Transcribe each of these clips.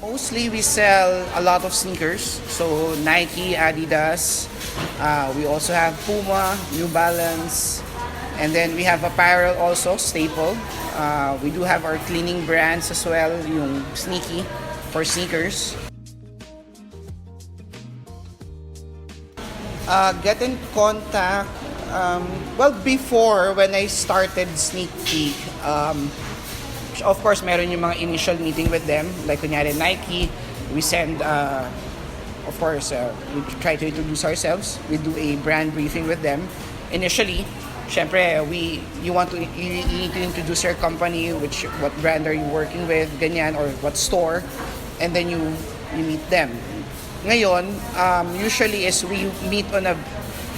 Mostly we sell a lot of sneakers. So Nike, Adidas. We also have Puma, New Balance. And then we have apparel also, staple. We do have our cleaning brands as well, yung Sneaky for sneakers. Get in contact. Well, before when I started Sneak Peek, of course, meron yung mga initial meeting with them. Like, kunyari, Nike, we send, of course, we try to introduce ourselves. We do a brand briefing with them. Initially, syempre, you need to introduce your company, what brand are you working with, ganyan, or what store, and then you meet them. Ngayon, usually is we meet on a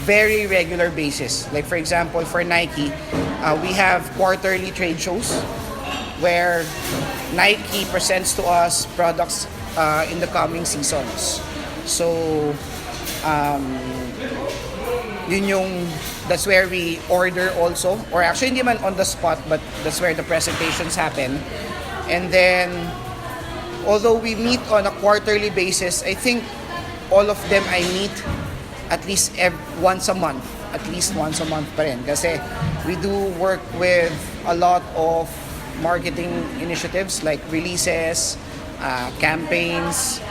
very regular basis. Like for example, for Nike, we have quarterly trade shows where Nike presents to us products in the coming seasons. So, that's where we order also. Or actually, hindi man on the spot, but that's where the presentations happen. And then, although we meet on a quarterly basis, I think all of them I meet at least once a month. At least once a month pa rin. Kasi we do work with a lot of marketing initiatives like releases, campaigns,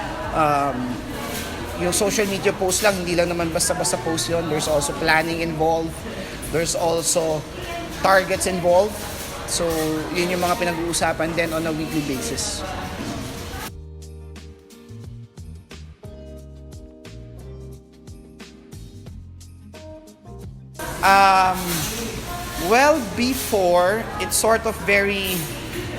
yung social media post lang, hindi lang naman basta-basta post yun. There's also planning involved. There's also targets involved. So, yun yung mga pinag-uusapan din on a weekly basis. Well, before, it's sort of very,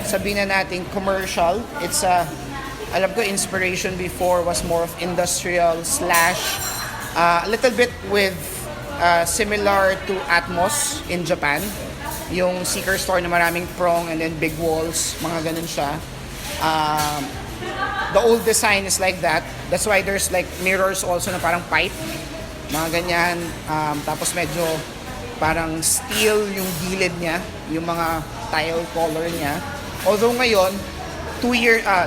sabihin na natin, commercial. It's alam ko, inspiration before was more of industrial slash, a little bit with, similar to Atmos in Japan. Yung Seeker store na maraming prong and then big walls, mga ganun siya. The old design is like that. That's why there's like mirrors also na parang pipe. Mga ganyan. Tapos medyo parang steel yung gilid niya, yung mga tile color niya. Although ngayon,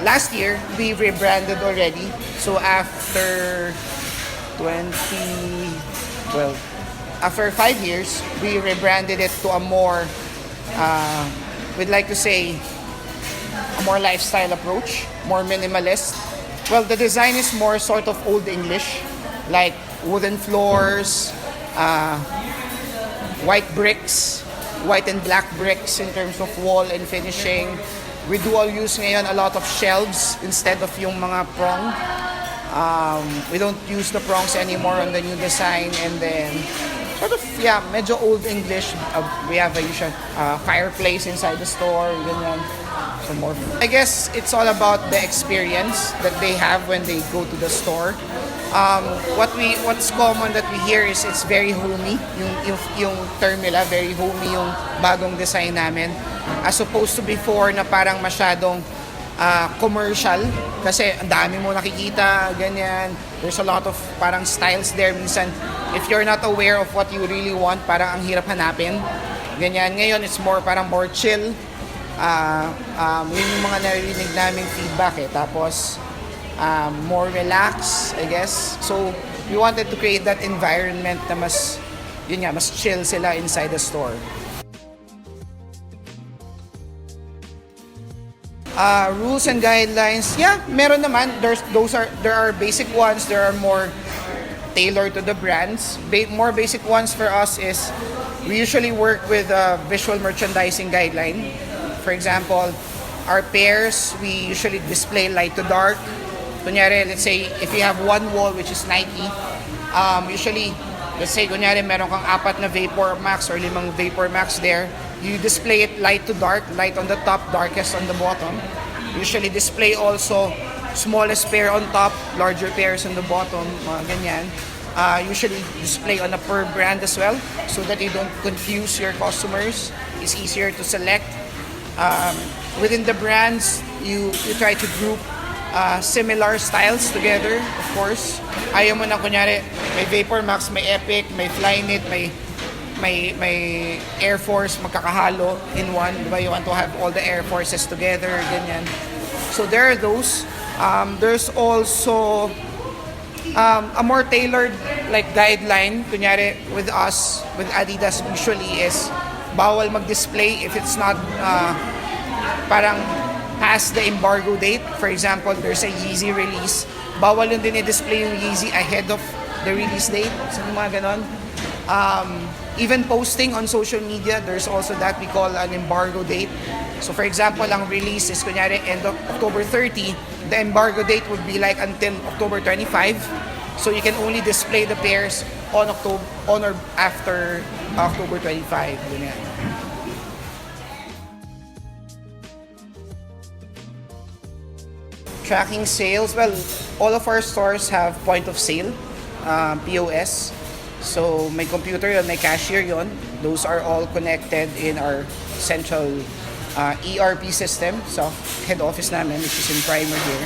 last year, we rebranded already. So after after 5 years, we rebranded it to a more, we'd like to say, a more lifestyle approach, more minimalist. Well, the design is more sort of Old English, like wooden floors, white bricks, white and black bricks in terms of wall and finishing. We do all use ngayon a lot of shelves instead of yung mga prong. We don't use the prongs anymore on the new design, and then sort of, yeah, medyo Old English. We have a usual fireplace inside the store, ganyan. So more. I guess it's all about the experience that they have when they go to the store. What's common that we hear is it's very homey. Yung term nila, very homey yung bagong design namin. As opposed to before na parang masyadong commercial. Kasi ang dami mo nakikita, ganyan. There's a lot of parang styles there. Minsan, if you're not aware of what you really want, parang ang hirap hanapin. Ganyan. Ngayon, it's parang more chill. Yun yung mga narinig naming feedback eh. Tapos, more relaxed, I guess. So, we wanted to create that environment na mas chill sila inside the store. Rules and guidelines, yeah, meron naman. There are basic ones. There are more tailored to the brands. More basic ones for us is we usually work with a visual merchandising guideline. For example, our pairs, we usually display light to dark. Kunyari, let's say, if you have one wall, which is Nike, usually, let's say, kunyari, meron kang 4 na Vapor Max or 5 Vapor Max there, you display it light to dark, light on the top, darkest on the bottom. Usually display also smallest pair on top, larger pairs on the bottom, mga ganyan. Usually display on a per brand as well, so that you don't confuse your customers. It's easier to select. Within the brands, you try to group similar styles together, of course. Ayaw mo na kunyari, may Vapor Max, may Epic, may Flyknit, may Air Force, magkakahalo in one. Diba? You want to have all the Air Forces together, ganyan. So there are those. There's also a more tailored like guideline. Kunyari with us, with Adidas usually is bawal mag-display if it's not parang past the embargo date. For example, there's a Yeezy release. Bawal yun din i-display yung Yeezy ahead of the release date. So mga ganon. Even posting on social media, there's also that we call an embargo date. So for example, ang release is kunyari end of October 30. The embargo date would be like until October 25. So you can only display the pairs on or after October 25. Ganyan. Tracking sales, well, all of our stores have point of sale, POS. So may computer yun, may cashier yun. Those are all connected in our central ERP system. So head office namin, which is in Primer here.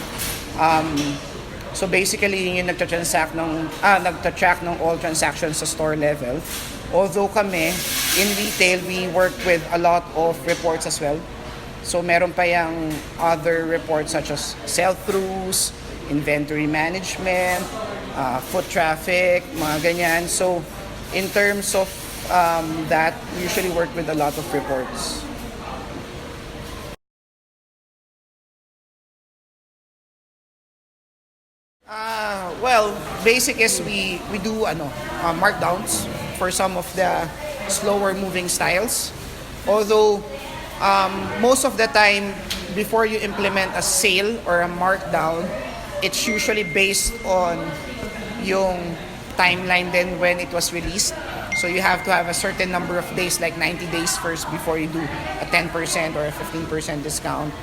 So basically, yun yung nagta-track ng all transactions sa store level. Although kami, in retail, we work with a lot of reports as well. So meron pa yung other reports such as sell-throughs, inventory management, foot traffic, mga ganyan. So in terms of that, we usually work with a lot of reports. Well, basic is we do markdowns for some of the slower moving styles. Although most of the time before you implement a sale or a markdown, it's usually based on yung timeline then when it was released. So you have to have a certain number of days, like 90 days first before you do a 10% or a 15% discount.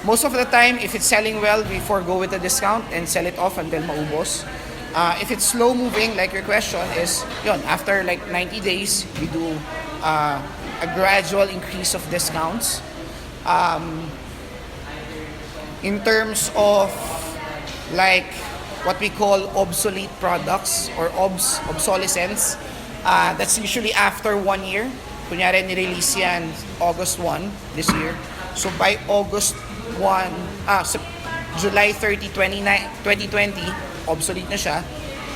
Most of the time, if it's selling well, we forgo with the discount and sell it off until maubos. If it's slow moving, like your question is, yun, after like 90 days, we do a gradual increase of discounts. In terms of like what we call obsolete products or obsolescence, that's usually after 1 year. Kunyari, nirelease yan August 1 this year. So by August 1, July 30, 2020, obsolete na siya.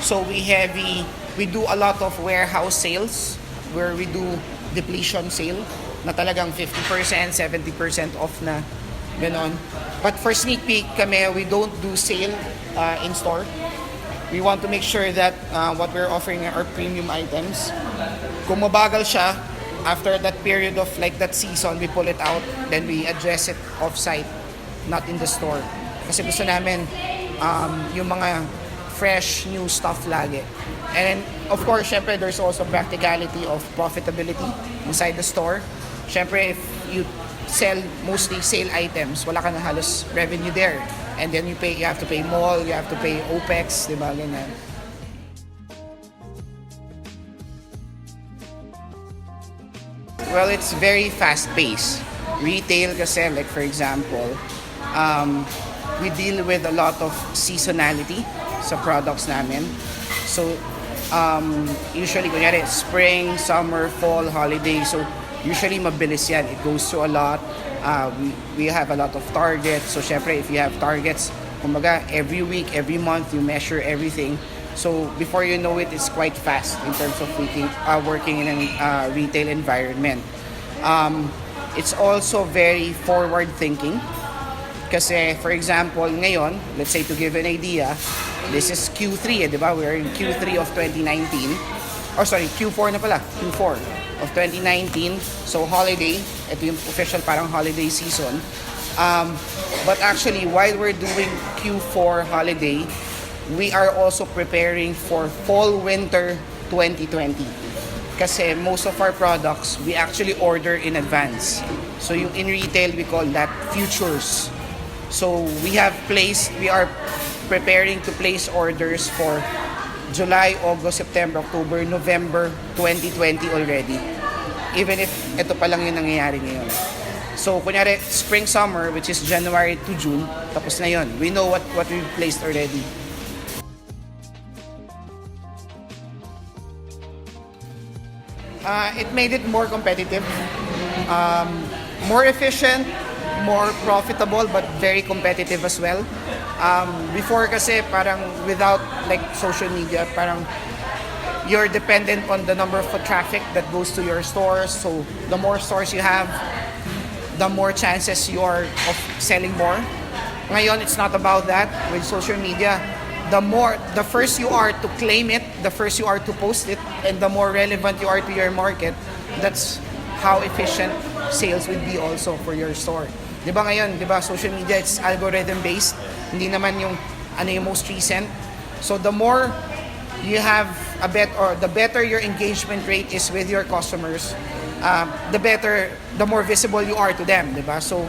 So we do a lot of warehouse sales where we do depletion sale na talagang 50%, 70% off na, ganon. But for sneak peek kami, we don't do sale in store. We want to make sure that what we're offering are premium items. Kung mabagal siya, after that period of like that season, we pull it out, then we address it off-site, not in the store. Kasi gusto namin yung mga fresh, new stuff lagi. And of course, syempre, there's also practicality of profitability inside the store. Syempre, if you sell mostly sale items, wala ka na halos revenue there. And then you have to pay mall, you have to pay OPEX, di ba, ganyan. Well, it's very fast-paced. Retail kasi, like for example, we deal with a lot of seasonality sa products namin. So, usually, kunyari, spring, summer, fall, holiday. So, usually, mabilis yan. It goes through a lot. We have a lot of targets. So, syempre, if you have targets, kumbaga, every week, every month, you measure everything. So before you know it, it's quite fast in terms of working in a retail environment. It's also very forward thinking. Kasi for example, ngayon, let's say to give an idea, this is Q3, di ba? We're in Q3 of 2019. Oh sorry, Q4 na pala. Q4 of 2019. So holiday, ito yung official parang holiday season. But actually, while we're doing Q4 holiday, we are also preparing for fall-winter 2020. Kasi most of our products, we actually order in advance. So yung in retail, we call that futures. So we are preparing to place orders for July, August, September, October, November 2020 already. Even if ito pa lang yung nangyayari ngayon. So kunyari, spring, summer, which is January to June, tapos na yun. We know what we placed already. It made it more competitive, more efficient, more profitable but very competitive as well. Before kasi parang without like social media, parang you're dependent on the number of foot traffic that goes to your stores. So the more stores you have, the more chances you are of selling more. Ngayon, it's not about that. With social media, the first you are to claim it, the first you are to post it, and the more relevant you are to your market, that's how efficient sales would be also for your store. Di ba ngayon, di ba, social media, it's algorithm-based. Hindi naman yung most recent. So the more you have the better your engagement rate is with your customers, the more visible you are to them, di ba? So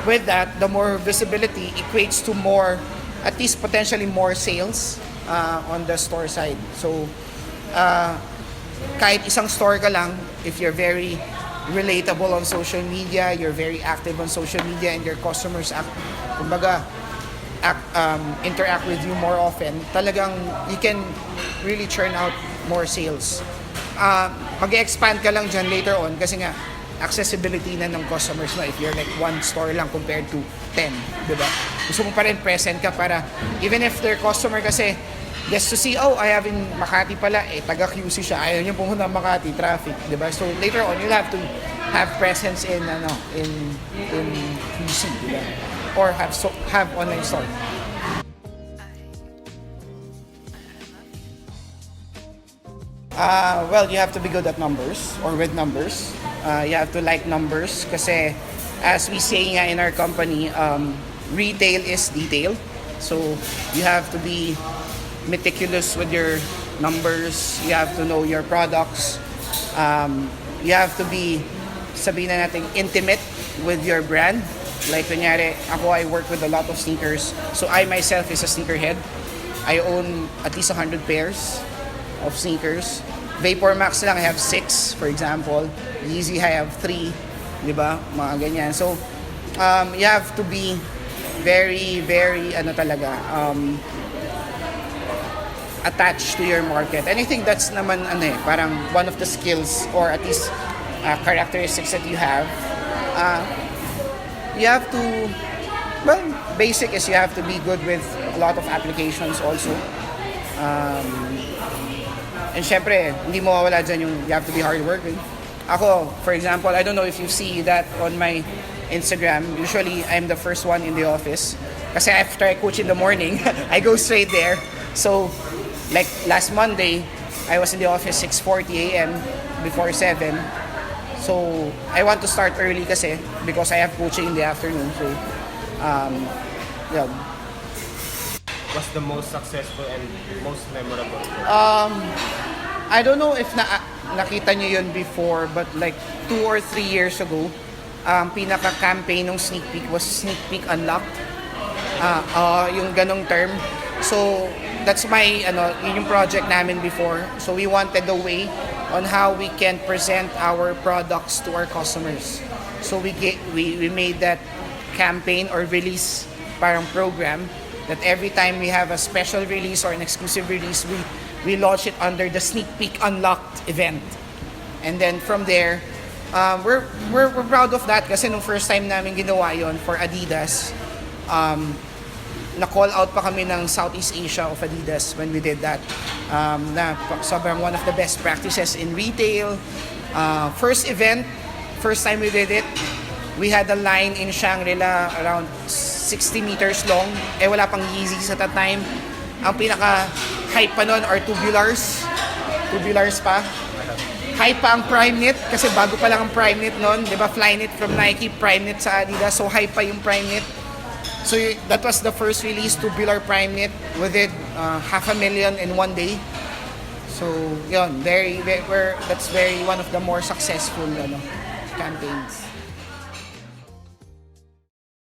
with that, the more visibility equates to more, at least potentially more sales on the store side. So kahit isang store ka lang, if you're very relatable on social media, you're very active on social media, and your customers interact with you more often, talagang you can really churn out more sales. Mag-expand ka lang dyan later on kasi nga accessibility na ng customers mo if you're like one store lang compared to 10, di ba? Gusto mo pa rin present ka para even if their customer kasi just to see, oh, I have in Makati pala, taga QC siya, ayaw niyo pumunta ng Makati, traffic, di ba? So later on, you'll have to have presence in QC, di ba? Or have online store. Well, you have to be good at numbers or with numbers. You have to like numbers kasi as we say nga in our company, retail is detail. So you have to be meticulous with your numbers. You have to know your products. You have to be, sabihin na natin, intimate with your brand. Like kunyari, I work with a lot of sneakers. So I myself is a sneakerhead. I own at least 100 pairs of sneakers. Vapor Max lang, I have 6, for example. Yeezy, I have 3. Di ba? Mga ganyan. So, you have to be very, very, attached to your market. And I think that's naman, parang one of the skills or at least characteristics that you have. You have to, well, basic is you have to be good with a lot of applications also. And syempre, hindi mo mawala dyan yung you have to be hardworking. Ako, for example, I don't know if you see that on my Instagram. Usually, I'm the first one in the office. Kasi after I coach in the morning, I go straight there. So, like last Monday, I was in the office 6:40 a.m. before 7. So, I want to start early kasi because I have coaching in the afternoon. So, yeah. What's the most successful and most memorable? I don't know if nakita nyo yun before, but like 2 or 3 years ago, pinaka-campaign ng Sneak Peek was Sneak Peek Unlocked. Yung ganong term. So, that's yun yung project namin before. So, we wanted a way on how we can present our products to our customers. So, we made that campaign or release parang program that every time we have a special release or an exclusive release, we launch it under the Sneak Peek Unlocked event. And then from there, we're proud of that kasi nung first time namin ginawa yon for Adidas, na-call out pa kami ng Southeast Asia of Adidas when we did that. Na sobrang one of the best practices in retail. First event, first time we did it, we had a line in Shangri-La around 60 meters long. Wala pang Yeezy sa that time. Ang pinaka-hype pa nun are tubulars. Tubulars pa. Hype pa ang Primeknit kasi bago pa lang ang Primeknit nun. Diba, Flyknit from Nike, Primeknit sa Adidas. So, hype pa yung Primeknit. So, that was the first release, tubular Primeknit. We did 500,000 in one day. So, yun. That's very one of the more successful campaigns.